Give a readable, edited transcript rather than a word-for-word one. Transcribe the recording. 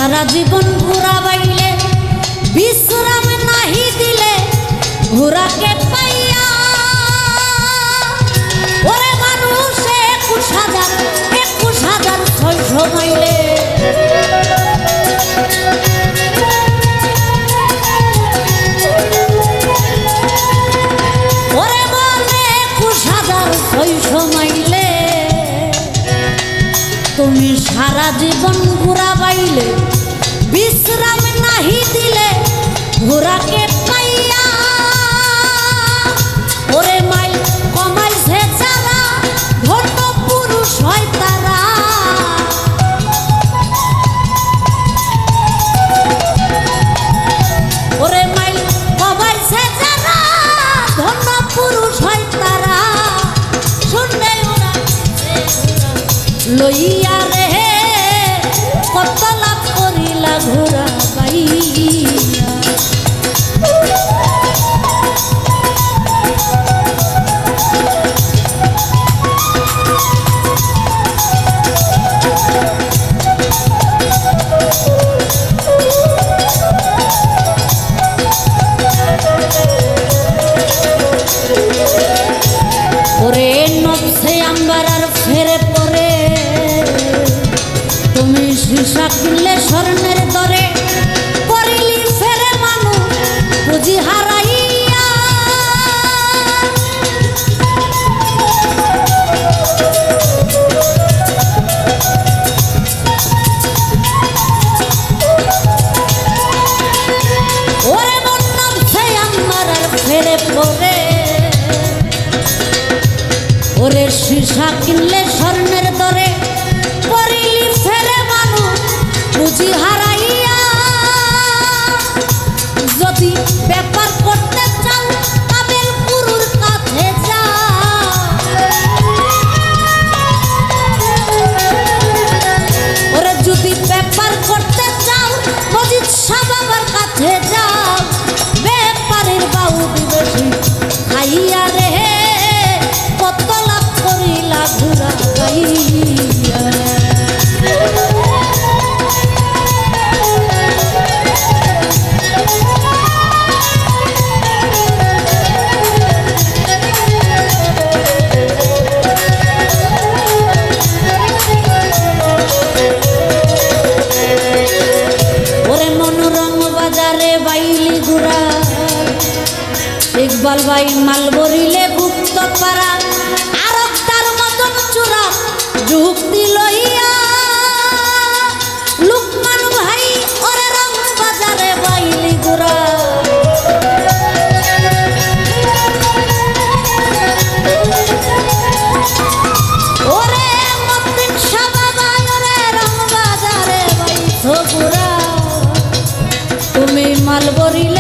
সারা জীবন ঘোরা বাইলে বিশ্রাম নাহি দিলে ঘোরাকে পাইয়া ওরে মানুষ 21,600 মাইলে ওরে বলে 21,600 মাইলে তুমি সারা জীবন ঘোরা বাইলে বিশ্রাম নাহি দিলে ঘোরাকে পাইয়া ওরে মাইল কমাইছে যারা ধন্য পুরুষ হয় তারা ওরে মাইল কমাইছে যারা ধন্য পুরুষ হয় তারা শুনবে ওরা লইয়া রে কত লাভ করিলা ঘোরা বাইয়া ওরে নবসে আম্বার আর ফেরে পরে তুমি সীসা কিনলে স্বর্ণের দরে পরিলি ফেরে মানুষ পুঁজি হারাইয়া ওরে মন নবসে আম্বার আর ফেরে পরে ওরে সীসা কিনলে স্বর্ণের দরে পরিলি ফেরে মানুষ পুঁজি হারাইয়া যদি ব্যাপার করতে চাও কামেল গুরুর কাছে যাও ওরে যদি ব্যাপার করতে চাও মজিদ শাহ বাবার কাছে যাও ব্যাপারের বাউদ বেশি খাইয়া রে কত লাভ করিলা ঘোরা বাইয়া ওরে মনোরম বাজারে বাইলি ঘোরা ইকবাল ভাই মাল বরিলে গুপ্ত পারা আর তার মতন চূড়া যুক্তি লইয়া লুকমান ভাই ওরে রং বাজারে বাইলি ঘোরা ওরে মতিন শাহ বাবা ওরে রং বাজারে বাইছো ঘোরা তুমি মাল বরিলে